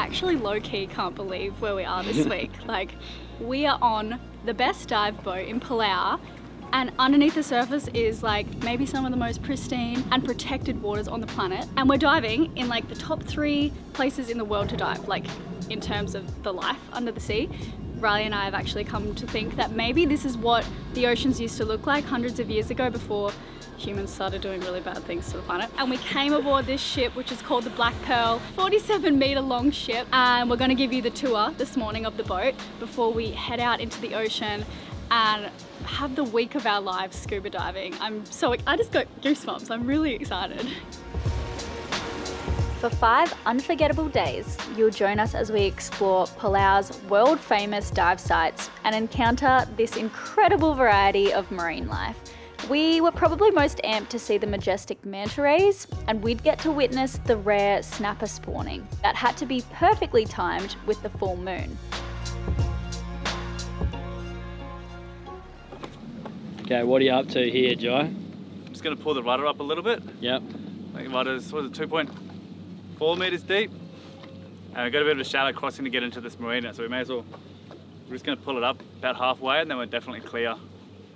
actually low-key can't believe where we are this week. Like, we are on the best dive boat in Palau, and underneath the surface is like maybe some of the most pristine and protected waters on the planet. And we're diving in like the top 3 places in the world to dive, like in terms of the life under the sea. Riley and I have actually come to think that maybe this is what the oceans used to look like hundreds of years ago before humans started doing really bad things to the planet. And we came aboard this ship, which is called the Black Pearl, 47-meter long ship. And we're gonna give you the tour this morning of the boat before we head out into the ocean and have the week of our lives scuba diving. I just got goosebumps. I'm really excited. For 5 unforgettable days, you'll join us as we explore Palau's world-famous dive sites and encounter this incredible variety of marine life. We were probably most amped to see the majestic manta rays, and we'd get to witness the rare snapper spawning that had to be perfectly timed with the full moon. Okay, what are you up to here, Joe? I'm just going to pull the rudder up a little bit. Yep. I think the rudder's, 2.4 meters deep. And we've got a bit of a shallow crossing to get into this marina, so we're just going to pull it up about halfway and then we're definitely clear.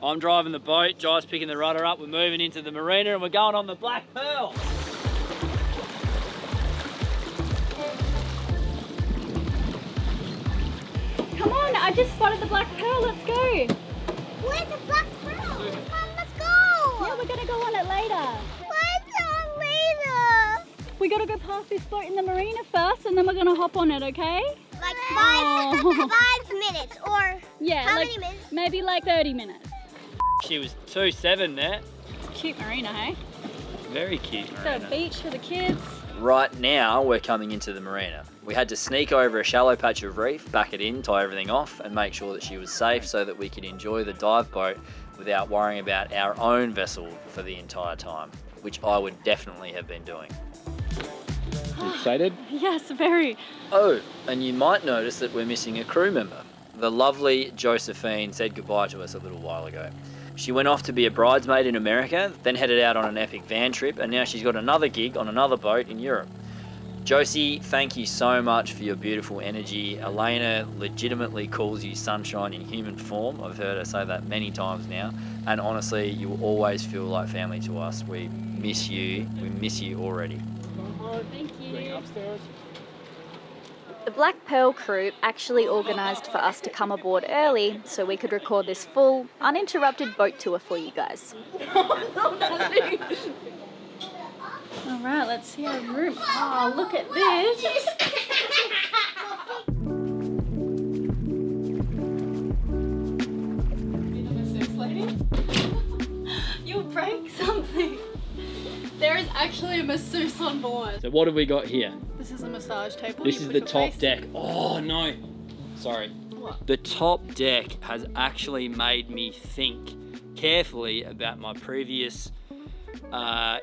I'm driving the boat, Joe's picking the rudder up, we're moving into the marina and we're going on the Black Pearl. Come on, I just spotted the Black Pearl, let's go. Where's the Black Pearl? Mom, let's go. Yeah, we're gonna go on it later. Where's on later? We gotta go past this boat in the marina first and then we're gonna hop on it, okay? Like 5 minutes or yeah, how like many minutes? maybe like 30 minutes. She was 2.7 there. It's a cute marina, hey? Very cute Got marina. a beach for the kids. Right now, we're coming into the marina. We had to sneak over a shallow patch of reef, back it in, tie everything off, and make sure that she was safe so that we could enjoy the dive boat without worrying about our own vessel for the entire time, which I would definitely have been doing. Excited? Yes, very. Oh, and you might notice that we're missing a crew member. The lovely Josephine said goodbye to us a little while ago. She went off to be a bridesmaid in America, then headed out on an epic van trip, and now she's got another gig on another boat in Europe. Josie, thank you so much for your beautiful energy. Elena legitimately calls you sunshine in human form. I've heard her say that many times now. And honestly, you will always feel like family to us. We miss you. We miss you already. Thank you. Upstairs. The Black Pearl crew actually organised for us to come aboard early so we could record this full, uninterrupted boat tour for you guys. Alright, let's see our room. Oh, look at this! You'll break something! There is actually a masseuse on board. So what have we got here? This is a massage table. This You is put the your top face- deck. Oh no, sorry. What? The top deck has actually made me think carefully about my previous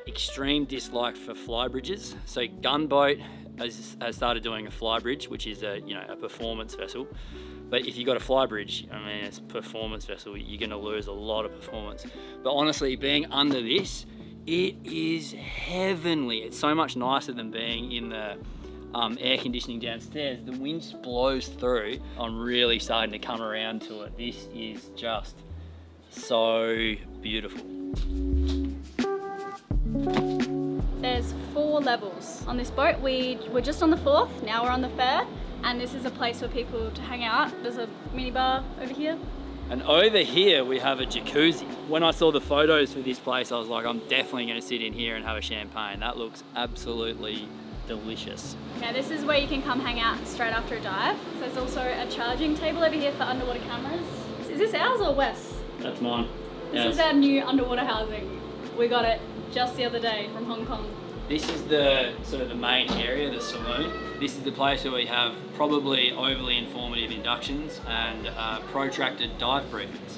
extreme dislike for fly bridges. So Gunboat has started doing a fly bridge, which is a performance vessel. But if you got a fly bridge, I mean, it's a performance vessel, you're gonna lose a lot of performance. But honestly, being under this, it is heavenly. It's so much nicer than being in the air conditioning downstairs. The wind just blows through. I'm really starting to come around to it. This is just so beautiful. There's 4 levels on this boat. We were just on the 4th, now we're on the 3rd, and this is a place for people to hang out. There's a mini bar over here. And over here we have a jacuzzi. When I saw the photos for this place, I was like, I'm definitely gonna sit in here and have a champagne. That looks absolutely delicious. Okay, this is where you can come hang out straight after a dive. So there's also a charging table over here for underwater cameras. Is this ours or Wes? That's mine. This is our new underwater housing. We got it just the other day from Hong Kong. This is the sort of the main area, the saloon. This is the place where we have probably overly informative inductions and protracted dive briefings.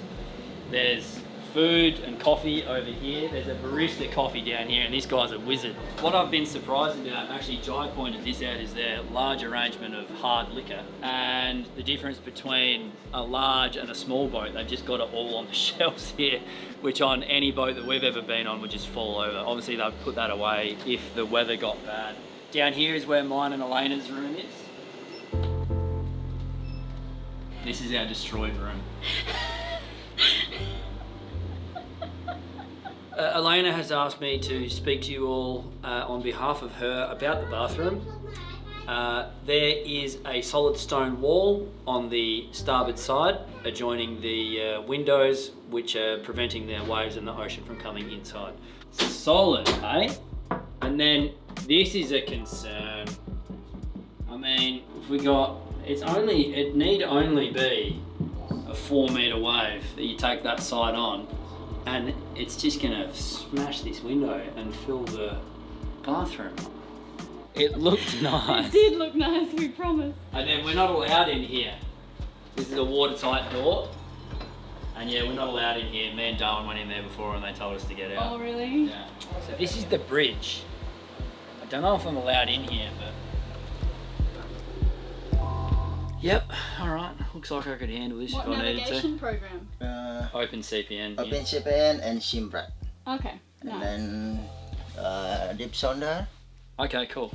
There's food and coffee over here. There's a barista coffee down here, and this guy's a wizard. What I've been surprised about, actually Jai pointed this out, is their large arrangement of hard liquor and the difference between a large and a small boat. They've just got it all on the shelves here, which on any boat that we've ever been on would just fall over. Obviously they've put that away if the weather got bad. Down here is where mine and Elena's room is. This is our destroyed room. Elena has asked me to speak to you all on behalf of her about the bathroom. There is a solid stone wall on the starboard side adjoining the windows, which are preventing the waves and the ocean from coming inside. Solid, eh? And then this is a concern. I mean, if we got, it need only be a 4-metre wave that you take that side on, and it's just gonna smash this window and fill the bathroom. It looked nice. It did look nice, we promise. And then we're not allowed in here. This is a watertight door. And yeah, we're not allowed in here. Me and Darwin went in there before and they told us to get out. Oh, really? Yeah. So this is the bridge. I don't know if I'm allowed in here, but... Yep, alright. Looks like I could handle this What if I needed navigation to. program? Open CPN. Open Yeah. CPN and Shimbrat. Okay, And nice. then deep sounder, Okay, cool.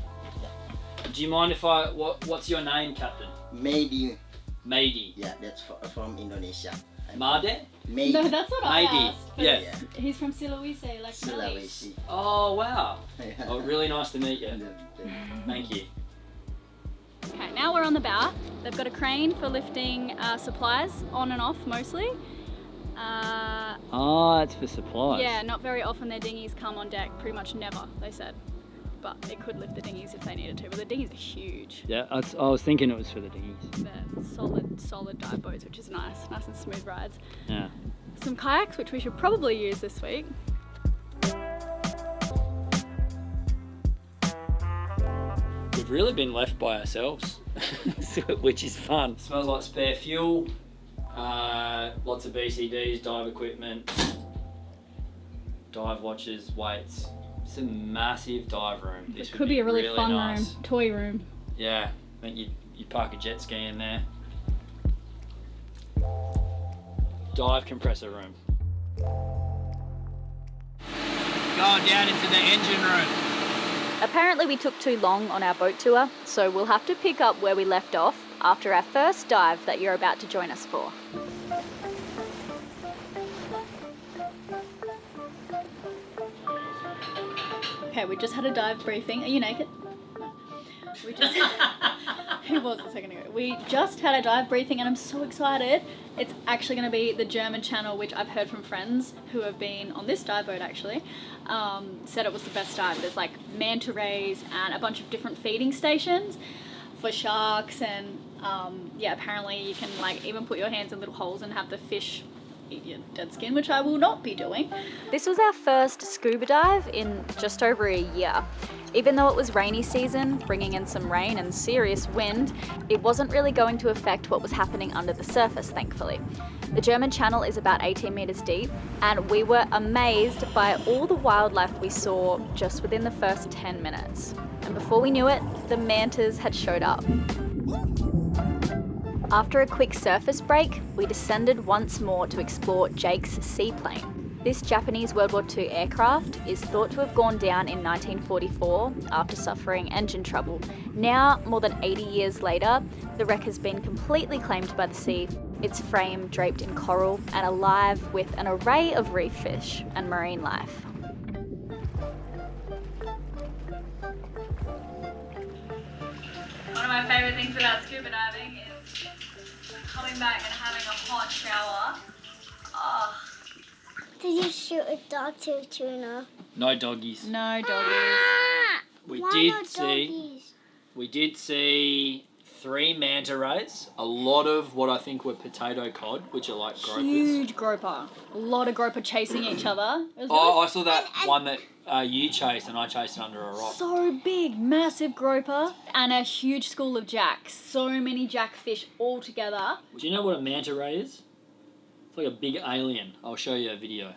Do you mind if what's your name, Captain? maybe. Mady. Yeah, that's from Indonesia. Made? Maybe. No, that's what I Maybe, asked. but yeah. He's from Sulawesi, like Malay. Sulawesi. Oh, wow. Oh, really nice to meet you. Thank you. Okay, now we're on the bow. They've got a crane for lifting supplies on and off mostly. Oh, it's for supplies. Yeah, not very often their dinghies come on deck, pretty much never, they said. But it could lift the dinghies if they needed to, but the dinghies are huge. Yeah, I was thinking it was for the dinghies. They're solid dive boats, which is nice and smooth rides. Yeah. Some kayaks, which we should probably use this week. We've really been left by ourselves, which is fun. Smells like spare fuel, lots of BCDs, dive equipment, dive watches, weights. It's a massive dive room. This It could be a really fun nice room, toy room. Yeah, I think you park a jet ski in there. Dive compressor room. Going down into the engine room. Apparently we took too long on our boat tour, so we'll have to pick up where we left off after our first dive that you're about to join us for. Okay, we just had a dive briefing. Are you naked? No. We just It was a second ago. We just had a dive briefing and I'm so excited. It's actually going to be the German channel, which I've heard from friends who have been on this dive boat actually, said it was the best dive. There's like manta rays and a bunch of different feeding stations for sharks and yeah, apparently you can like even put your hands in little holes and have the fish eat your dead skin, which I will not be doing. This was our first scuba dive in just over a year. Even though it was rainy season, bringing in some rain and serious wind, it wasn't really going to affect what was happening under the surface, thankfully. The German Channel is about 18 meters deep, and we were amazed by all the wildlife we saw just within the first 10 minutes. And before we knew it, the mantas had showed up. After a quick surface break, we descended once more to explore Jake's seaplane. This Japanese World War II aircraft is thought to have gone down in 1944 after suffering engine trouble. Now, more than 80 years later, the wreck has been completely claimed by the sea, its frame draped in coral and alive with an array of reef fish and marine life. One of my favourite things about scuba diving is coming back and having a hot shower. Oh. Did you shoot a dog to a tuna? No doggies. No doggies. We Why did no see. doggies? We did see 3 manta rays. A lot of what I think were potato cod, which are like gropers. Huge groper. A lot of groper chasing each other. It was Oh, really I saw that one that you chased, and I chased it under a rock. so big, massive groper, and a huge school of jacks. So many jackfish all together. Do you know what a manta ray is? It's like a big alien. I'll show you a video.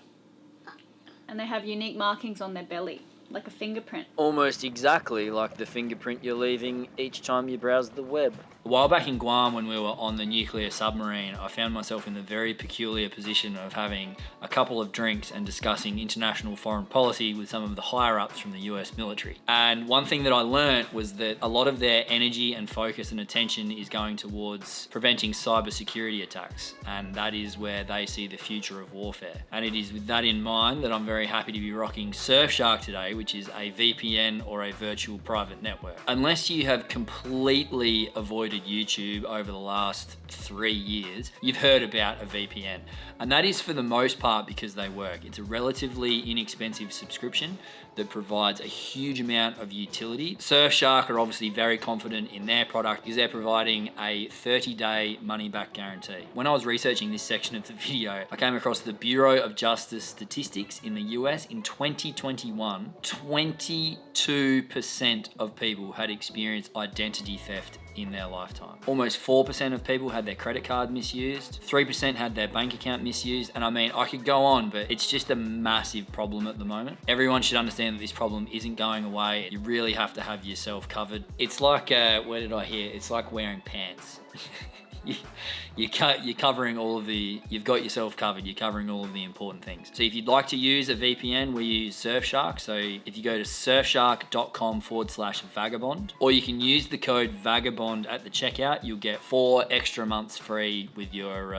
And they have unique markings on their belly. like a fingerprint. Almost exactly like the fingerprint you're leaving each time you browse the web. A while back in Guam, when we were on the nuclear submarine, I found myself in the very peculiar position of having a couple of drinks and discussing international foreign policy with some of the higher-ups from the US military. And one thing that I learnt was that a lot of their energy and focus and attention is going towards preventing cybersecurity attacks, and that is where they see the future of warfare. And it is with that in mind that I'm very happy to be rocking Surfshark today, which is a VPN or a virtual private network. Unless you have completely avoided YouTube over the last 3 years, you've heard about a VPN. And that is for the most part because they work. It's a relatively inexpensive subscription that provides a huge amount of utility. Surfshark are obviously very confident in their product because they're providing a 30-day money-back guarantee. When I was researching this section of the video, I came across the Bureau of Justice statistics in the US. In 2021, 22% of people had experienced identity theft in their lifetime. Almost 4% of people had their credit card misused, 3% had their bank account misused, and I mean, I could go on, but it's just a massive problem at the moment. Everyone should understand that this problem isn't going away. You really have to have yourself covered. It's like, where did I hear? It's like wearing pants. You're covering all of the, you've got yourself covered, you're covering all of the important things. So if you'd like to use a VPN, we use Surfshark. So if you go to surfshark.com/vagabond, or you can use the code VAGABOND at the checkout, you'll get 4 extra months free with your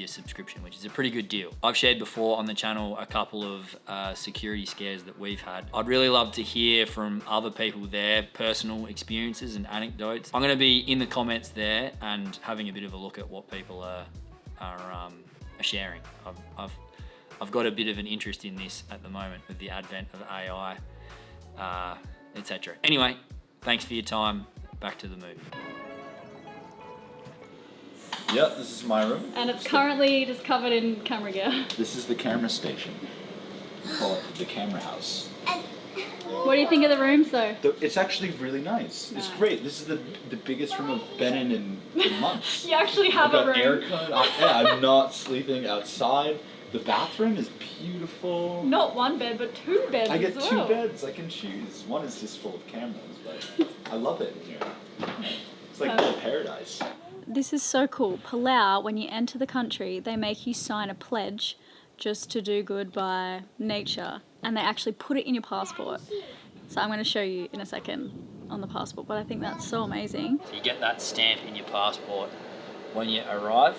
subscription, which is a pretty good deal. I've shared before on the channel a couple of security scares that we've had. I'd really love to hear from other people their personal experiences and anecdotes. I'm going to be in the comments there and having a bit of a look at what people are sharing. I've got a bit of an interest in this at the moment with the advent of AI, etc. Anyway, thanks for your time. Back to the movie. Yep, this is my room. And it's currently just covered in camera gear. This is the camera station. We call it the camera house. What do you think of the rooms though? It's actually really nice. It's great. This is the biggest room I've been in months. You actually have I've got a room. aircon. I'm not sleeping outside. The bathroom is beautiful. Not one bed, but 2 beds. I get as 2 well. beds. I can choose. One is just full of cameras, but I love it in here. It's like a paradise. This is so cool. Palau, when you enter the country, they make you sign a pledge just to do good by nature, and they actually put it in your passport. So I'm going to show you in a second on the passport, but I think that's so amazing. So you get that stamp in your passport when you arrive.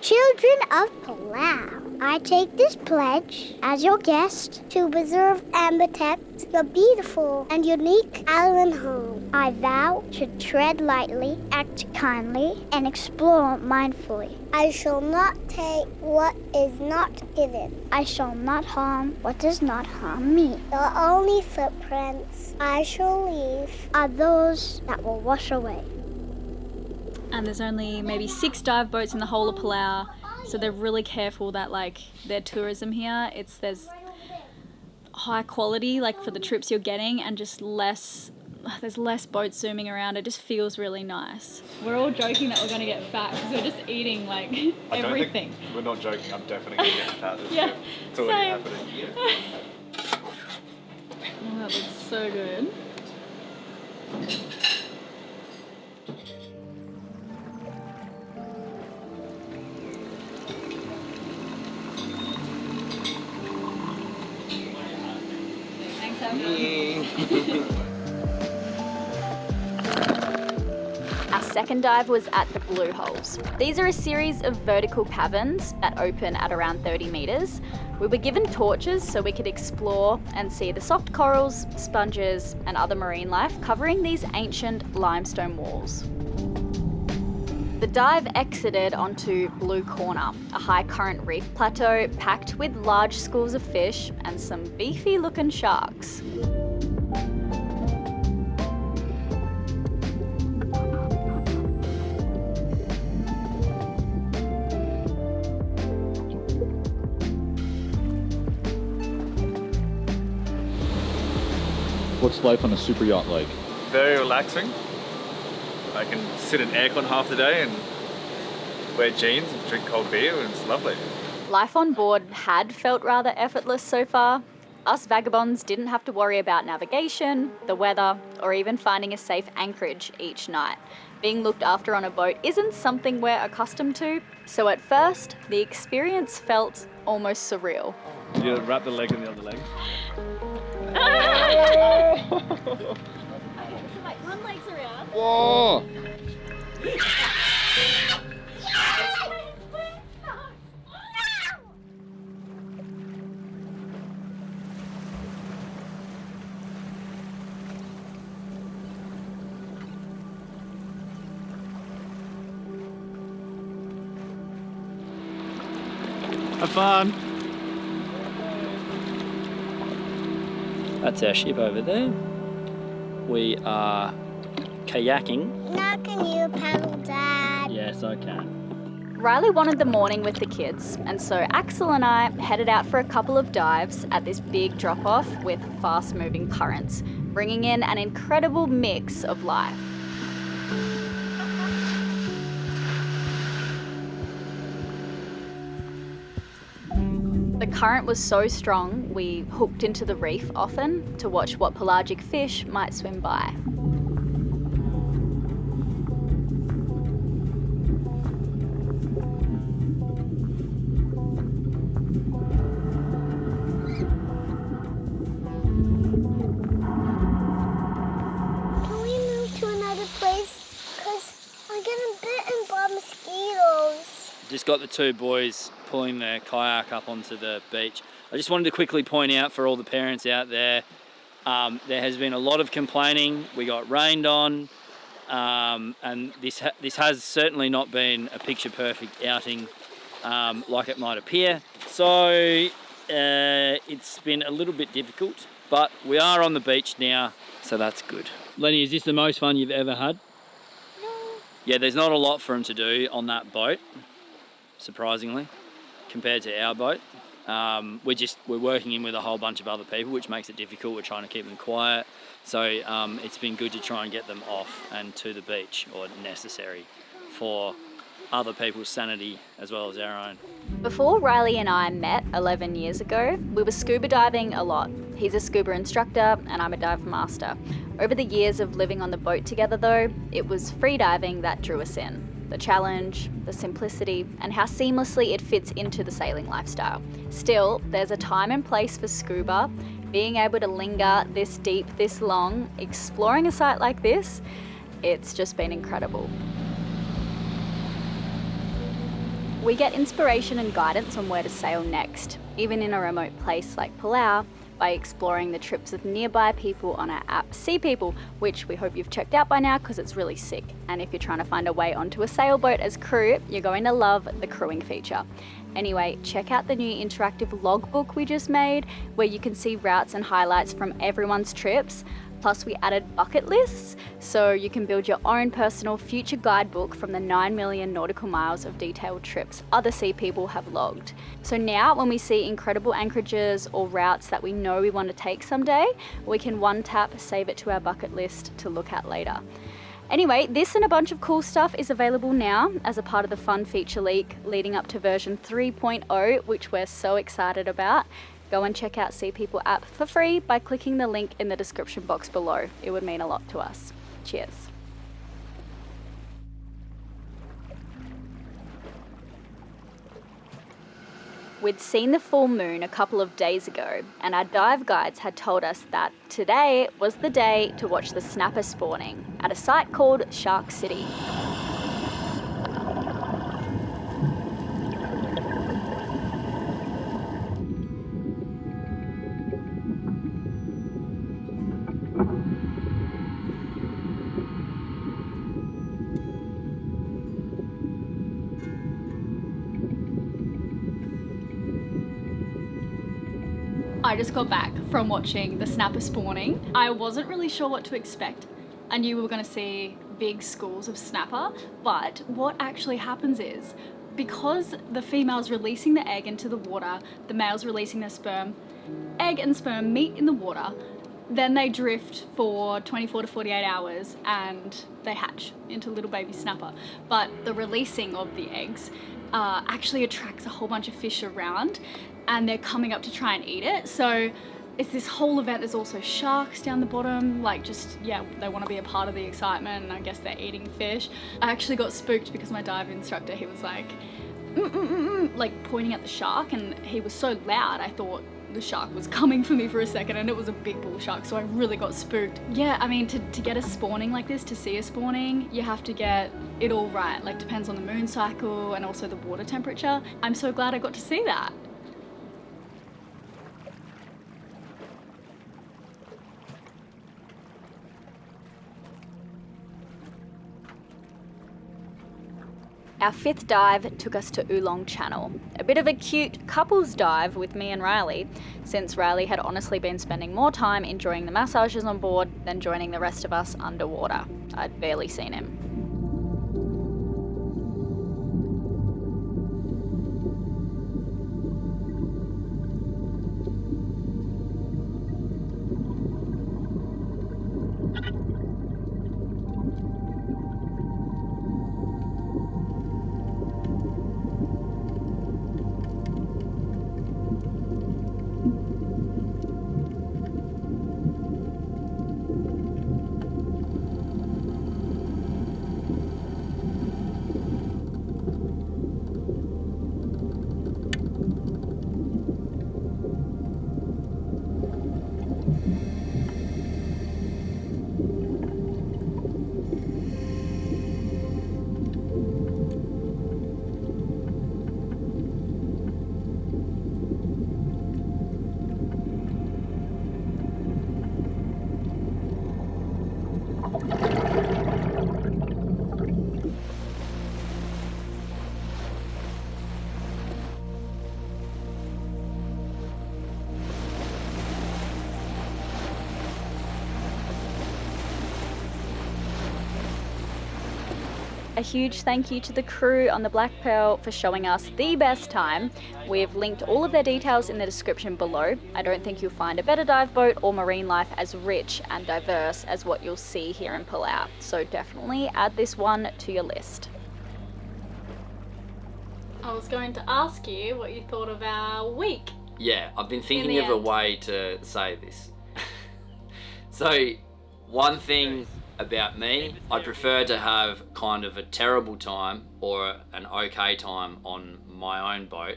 Children of Palau, I take this pledge as your guest to preserve and protect your beautiful and unique island home. I vow to tread lightly, act kindly, and explore mindfully. I shall not take what is not given. I shall not harm what does not harm me. The only footprints I shall leave are those that will wash away. And there's only maybe 6 dive boats in the whole of Palau, so they're really careful that like their tourism here, there's high quality like for the trips you're getting, and just there's less boats zooming around. It just feels really nice. We're all joking that we're going to get fat because we're just eating like everything. We're not joking. I'm definitely going to get fat this Yeah, year. It's already same. happening. Oh, that looks so good. Thanks, everyone. Our second dive was at the Blue Holes. These are a series of vertical caverns that open at around 30 metres. We were given torches so we could explore and see the soft corals, sponges, and other marine life covering these ancient limestone walls. The dive exited onto Blue Corner, a high current reef plateau packed with large schools of fish and some beefy looking sharks. What's life on a super yacht like? Very relaxing. I can sit in aircon half the day and wear jeans and drink cold beer, and it's lovely. Life on board had felt rather effortless so far. Us vagabonds didn't have to worry about navigation, the weather, or even finding a safe anchorage each night. Being looked after on a boat isn't something we're accustomed to, so at first, the experience felt almost surreal. You wrap the leg in the other leg. One leg's around. Whoa! Have fun. That's our ship over there. We are kayaking. Now can you paddle, Dad? Yes, I can. Riley wanted the morning with the kids, and so Axel and I headed out for a couple of dives at this big drop-off with fast-moving currents, bringing in an incredible mix of life. The current was so strong, we hooked into the reef often to watch what pelagic fish might swim by. Can we move to another place? Because I'm getting bitten by mosquitoes. Just got the two boys pulling their kayak up onto the beach. I just wanted to quickly point out for all the parents out there, there has been a lot of complaining. We got rained on, and this has certainly not been a picture-perfect outing like it might appear. So it's been a little bit difficult, but we are on the beach now, so that's good. Lenny, is this the most fun you've ever had? No. Yeah, there's not a lot for him to do on that boat, surprisingly, compared to our boat. We're working in with a whole bunch of other people, which makes it difficult. We're trying to keep them quiet. So it's been good to try and get them off and to the beach, or necessary for other people's sanity as well as our own. Before Riley and I met 11 years ago, we were scuba diving a lot. He's a scuba instructor and I'm a dive master. Over the years of living on the boat together though, it was free diving that drew us in. The challenge, the simplicity, and how seamlessly it fits into the sailing lifestyle. Still, there's a time and place for scuba. Being able to linger this deep, this long, exploring a site like this, it's just been incredible. We get inspiration and guidance on where to sail next, even in a remote place like Palau, by exploring the trips of nearby people on our app SeaPeople, which we hope you've checked out by now because it's really sick. And if you're trying to find a way onto a sailboat as crew, you're going to love the crewing feature. Anyway, check out the new interactive logbook we just made, where you can see routes and highlights from everyone's trips. Plus we added bucket lists, so you can build your own personal future guidebook from the 9 million nautical miles of detailed trips other sea people have logged. So now when we see incredible anchorages or routes that we know we want to take someday, we can one tap save it to our bucket list to look at later. Anyway, this and a bunch of cool stuff is available now as a part of the fun feature leak leading up to version 3.0, which we're so excited about. Go and check out SeaPeople app for free by clicking the link in the description box below. It would mean a lot to us. Cheers. We'd seen the full moon a couple of days ago, and our dive guides had told us that today was the day to watch the snapper spawning at a site called Shark City. I just got back from watching the snapper spawning. I wasn't really sure what to expect. I knew we were going to see big schools of snapper, but what actually happens is, because the female's releasing the egg into the water, the male's releasing their sperm, egg and sperm meet in the water, then they drift for 24 to 48 hours and they hatch into little baby snapper. But the releasing of the eggs actually attracts a whole bunch of fish around, and they're coming up to try and eat it. So it's this whole event. There's also sharks down the bottom, like just, yeah, they want to be a part of the excitement, and I guess they're eating fish. I actually got spooked because my dive instructor, he was like, like pointing at the shark, and he was so loud I thought the shark was coming for me for a second, and it was a big bull shark, so I really got spooked. Yeah, I mean, to get a spawning like this, to see a spawning, you have to get it all right. Like, depends on the moon cycle and also the water temperature. I'm so glad I got to see that. Our fifth dive took us to Ulong Channel. A bit of a cute couples dive with me and Riley, since Riley had honestly been spending more time enjoying the massages on board than joining the rest of us underwater. I'd barely seen him. A huge thank you to the crew on the Black Pearl for showing us the best time. We've linked all of their details in the description below. I don't think you'll find a better dive boat or marine life as rich and diverse as what you'll see here in Palau. So definitely add this one to your list. I was going to ask you what you thought of our week. Yeah, I've been thinking of a way to say this. So, one thing about me, I prefer to have kind of a terrible time or an okay time on my own boat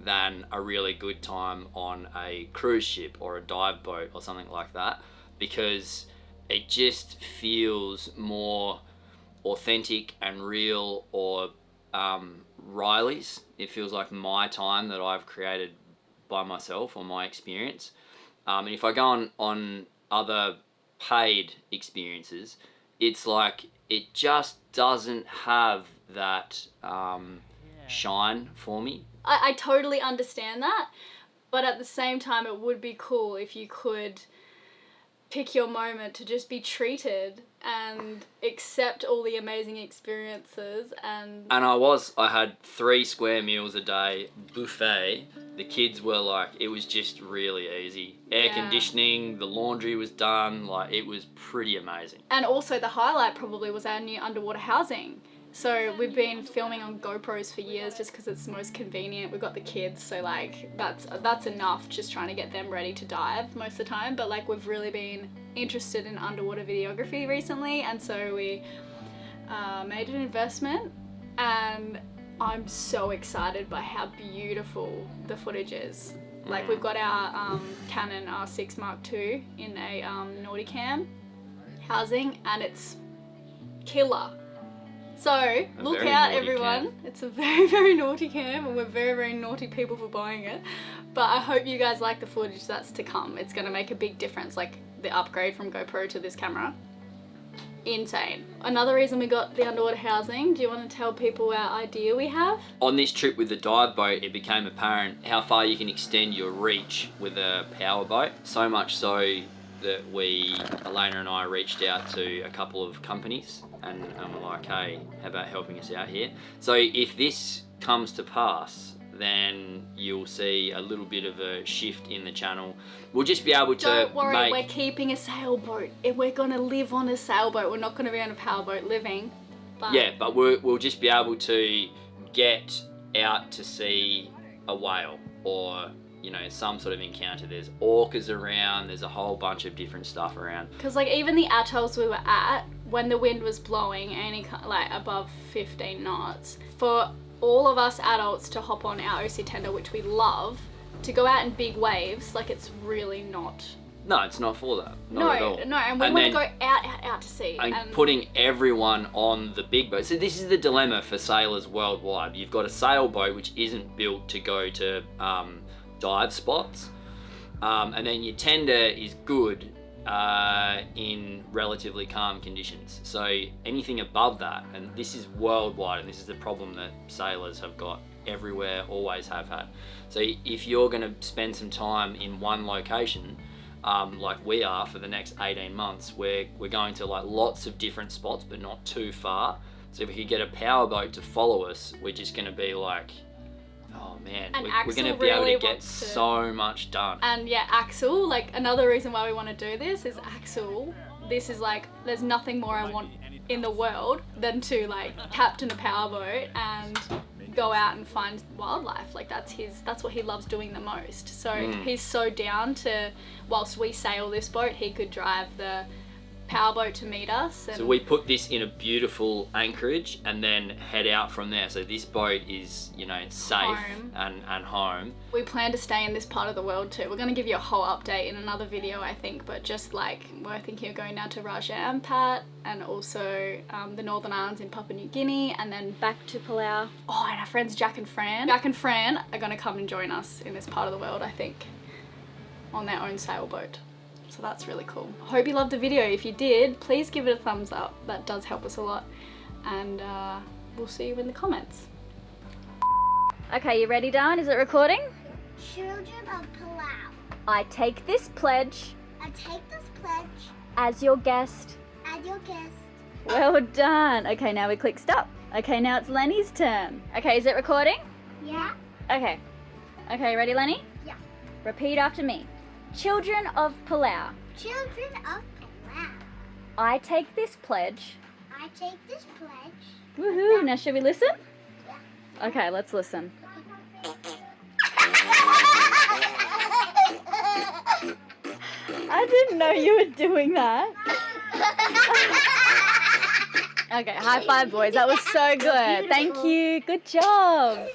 than a really good time on a cruise ship or a dive boat or something like that, because it just feels more authentic and real, or Riley's. It feels like my time that I've created by myself, or my experience. And if I go on other paid experiences, it's like it just doesn't have that shine for me. I totally understand that, but at the same time it would be cool if you could pick your moment to just be treated and accept all the amazing experiences. And I had 3 square meals a day, buffet. The kids were like, it was just really easy. Air conditioning, the laundry was done, like it was pretty amazing. And also the highlight probably was our new underwater housing. So we've been filming on GoPros for years just because it's the most convenient. We've got the kids, so like that's enough just trying to get them ready to dive most of the time. But like we've really been interested in underwater videography recently, and so we made an investment, and I'm so excited by how beautiful the footage is. Like we've got our Canon R6 Mark II in a Nauticam housing, and it's killer. So, look out everyone, it's a very, very naughty cam, and we're very, very naughty people for buying it. But I hope you guys like the footage that's to come. It's going to make a big difference, like the upgrade from GoPro to this camera. Insane. Another reason we got the underwater housing, do you want to tell people our idea we have? On this trip with the dive boat, it became apparent how far you can extend your reach with a power boat. So much so that Elena and I reached out to a couple of companies and we're like, hey, how about helping us out here? So if this comes to pass, then you'll see a little bit of a shift in the channel. We'll just be able to Don't worry, we're keeping a sailboat. We're going to live on a sailboat. We're not going to be on a powerboat living. But yeah, but we'll just be able to get out to see a whale or you know, some sort of encounter. There's orcas around, there's a whole bunch of different stuff around. Because like even the atolls we were at, when the wind was blowing like above 15 knots, for all of us adults to hop on our OC tender, which we love, to go out in big waves, like it's really not. No, it's not for that. Not at all. No, and we want to go out to sea. And putting everyone on the big boat. So this is the dilemma for sailors worldwide. You've got a sailboat which isn't built to go to dive spots, and then your tender is good in relatively calm conditions. So anything above that, and this is worldwide, and this is the problem that sailors have got everywhere, always have had. So if you're going to spend some time in one location, like we are for the next 18 months, we're going to like lots of different spots, but not too far. So if we could get a powerboat to follow us, we're just going to be like, oh man, we're going to be able to get so much done. And yeah, Axel, like another reason why we want to do this is Axel. This is like, there's nothing more I want in the world than to like captain a powerboat and go out and find wildlife. Like that's what he loves doing the most. So he's so down to, whilst we sail this boat, he could drive the powerboat to meet us. And so we put this in a beautiful anchorage and then head out from there. So this boat is, you know, safe and home. We plan to stay in this part of the world too. We're going to give you a whole update in another video, I think, but just like we're thinking of going down to Raja Ampat and also the Northern Islands in Papua New Guinea, and then back to Palau. Oh, and our friends Jack and Fran. Jack and Fran are going to come and join us in this part of the world, I think, on their own sailboat. So that's really cool. I hope you loved the video. If you did, please give it a thumbs up. That does help us a lot. And we'll see you in the comments. Okay, you ready, Dan? Is it recording? Children of Palau. I take this pledge I take this pledge as your guest. as your guest. Well done. Okay, now we click stop. Okay, now it's Lenny's turn. Okay, is it recording? Yeah? Okay. Okay, ready, Lenny? Yeah. Repeat after me. Children of Palau. Children of Palau. I take this pledge. I take this pledge. Woohoo! Now should we listen? Okay, let's listen. I didn't know you were doing that. Okay, high five, boys. That was so good. Thank you. Good job.